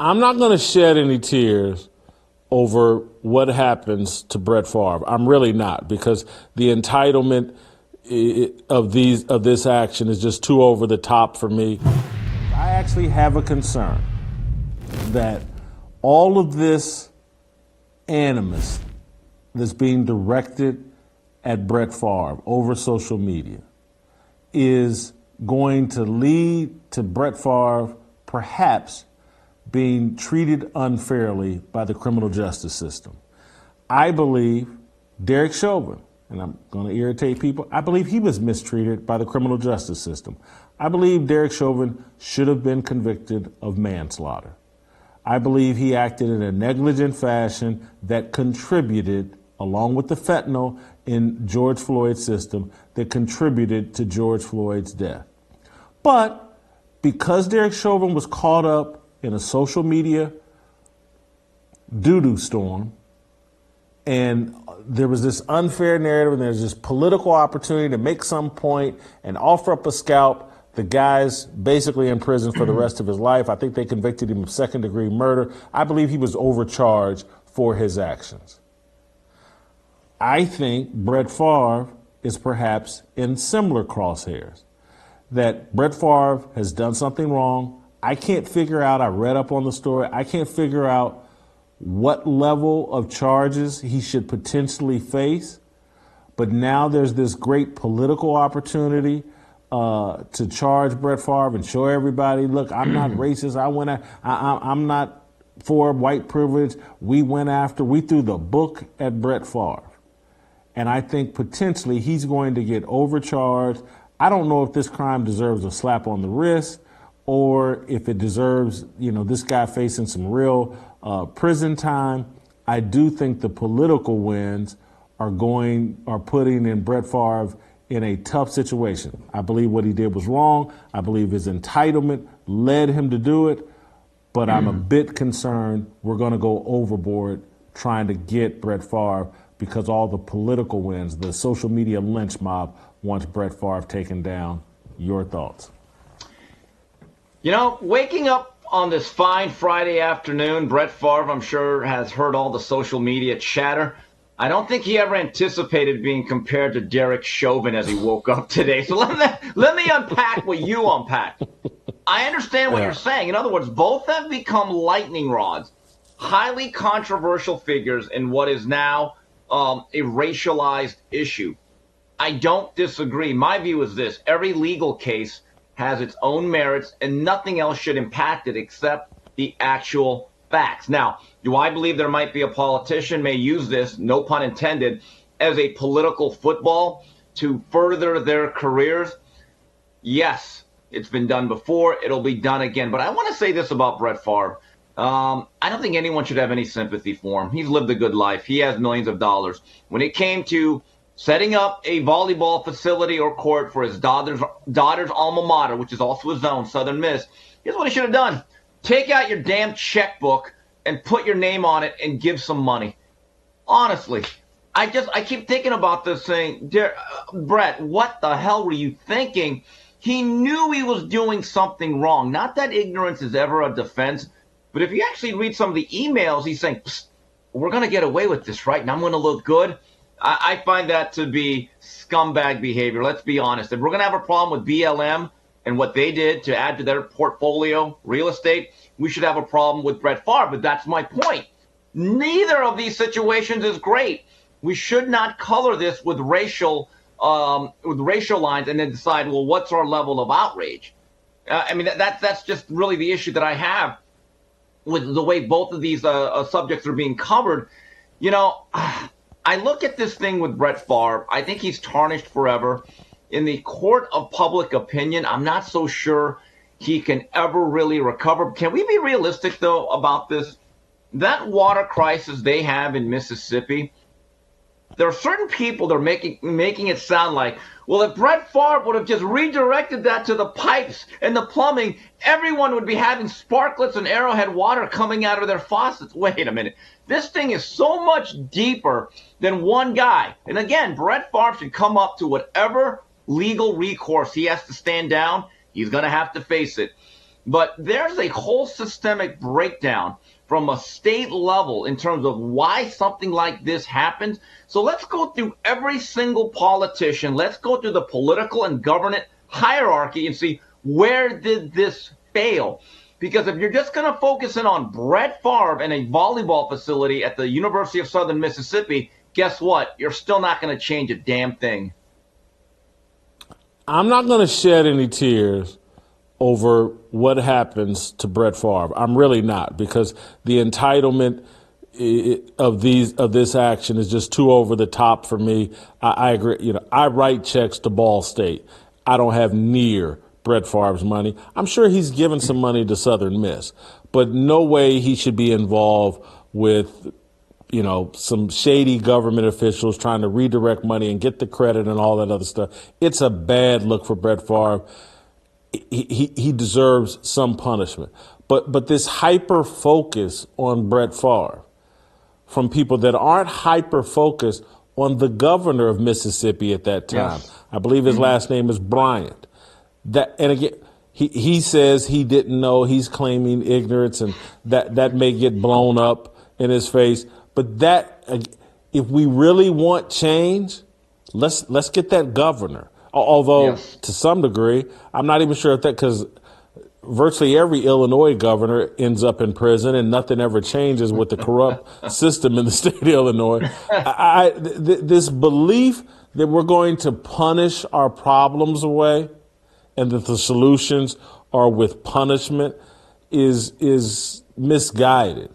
I'm not going to shed any tears over what happens to Brett Favre. I'm really not, because the entitlement of this action is just too over the top for me. I actually have a concern that all of this animus that's being directed at Brett Favre over social media is going to lead to Brett Favre perhaps being treated unfairly by the criminal justice system. I believe Derek Chauvin, and I'm going to irritate people, I believe he was mistreated by the criminal justice system. I believe Derek Chauvin should have been convicted of manslaughter. I believe he acted in a negligent fashion that contributed, along with the fentanyl in George Floyd's system, that contributed to George Floyd's death. But because Derek Chauvin was caught up in a social media doo-doo storm, and there was this unfair narrative, and there's this political opportunity to make some point and offer up a scalp, the guy's basically in prison for the rest of his life. I think they convicted him of second-degree murder. I believe he was overcharged for his actions. I think Brett Favre is perhaps in similar crosshairs, that Brett Favre has done something wrong. I can't figure out, I read up on the story, I can't figure out what level of charges he should potentially face. But now there's this great political opportunity to charge Brett Favre and show everybody, look, I'm not racist. I'm not for white privilege. We threw the book at Brett Favre. And I think potentially he's going to get overcharged. I don't know if this crime deserves a slap on the wrist or if it deserves, this guy facing some real prison time. I do think the political winds are putting in Brett Favre in a tough situation. I believe what he did was wrong. I believe his entitlement led him to do it. But I'm a bit concerned we're going to go overboard trying to get Brett Favre, because all the political winds, the social media lynch mob wants Brett Favre taken down. Your thoughts? Waking up on this fine Friday afternoon, Brett Favre, I'm sure, has heard all the social media chatter. I don't think he ever anticipated being compared to Derek Chauvin as he woke up today. So let me unpack what you unpacked. I understand what you're saying. In other words, both have become lightning rods, highly controversial figures in what is now a racialized issue. I don't disagree. My view is this: every legal case has its own merits, and nothing else should impact it except the actual facts. Now, do I believe there might be a politician may use this, no pun intended, as a political football to further their careers? Yes, it's been done before. It'll be done again. But I want to say this about Brett Favre. I don't think anyone should have any sympathy for him. He's lived a good life. He has millions of dollars. When it came to setting up a volleyball facility or court for his daughter's alma mater, which is also his own, Southern Miss, here's what he should have done. Take out your damn checkbook and put your name on it and give some money. Honestly, I keep thinking about this saying, Brett, what the hell were you thinking? He knew he was doing something wrong. Not that ignorance is ever a defense, but if you actually read some of the emails, he's saying, we're going to get away with this, right? And I'm going to look good. I find that to be scumbag behavior. Let's be honest. If we're going to have a problem with BLM and what they did to add to their portfolio, real estate, we should have a problem with Brett Favre. But that's my point. Neither of these situations is great. We should not color this with racial lines and then decide, well, what's our level of outrage? That's just really the issue that I have with the way both of these subjects are being covered. I look at this thing with Brett Favre. I think he's tarnished forever. In the court of public opinion, I'm not so sure he can ever really recover. Can we be realistic, though, about this? That water crisis they have in Mississippi, there are certain people that are making it sound like, well, if Brett Favre would have just redirected that to the pipes and the plumbing, everyone would be having sparklets and Arrowhead water coming out of their faucets. Wait a minute. This thing is so much deeper than one guy. And again, Brett Favre should come up to whatever legal recourse he has to stand down. He's going to have to face it. But there's a whole systemic breakdown from a state level in terms of why something like this happens. So let's go through every single politician. Let's go through the political and government hierarchy and see where did this fail. Because if you're just going to focus in on Brett Favre and a volleyball facility at the University of Southern Mississippi, guess what? You're still not going to change a damn thing. I'm not going to shed any tears over what happens to Brett Favre. I'm really not, because the entitlement of this action is just too over the top for me. I agree. I write checks to Ball State. I don't have near Brett Favre's money. I'm sure he's given some money to Southern Miss, but no way he should be involved with some shady government officials trying to redirect money and get the credit and all that other stuff. It's a bad look for Brett Favre. He deserves some punishment. But this hyper focus on Brett Favre from people that aren't hyper focused on the governor of Mississippi at that time. Yes. I believe his last name is Bryant. And again, he says he didn't know. He's claiming ignorance, and that may get blown up in his face. But if we really want change, let's get that governor. Although, yes, to some degree, I'm not even sure if because virtually every Illinois governor ends up in prison and nothing ever changes with the corrupt system in the state of Illinois. This belief that we're going to punish our problems away and that the solutions are with punishment is misguided.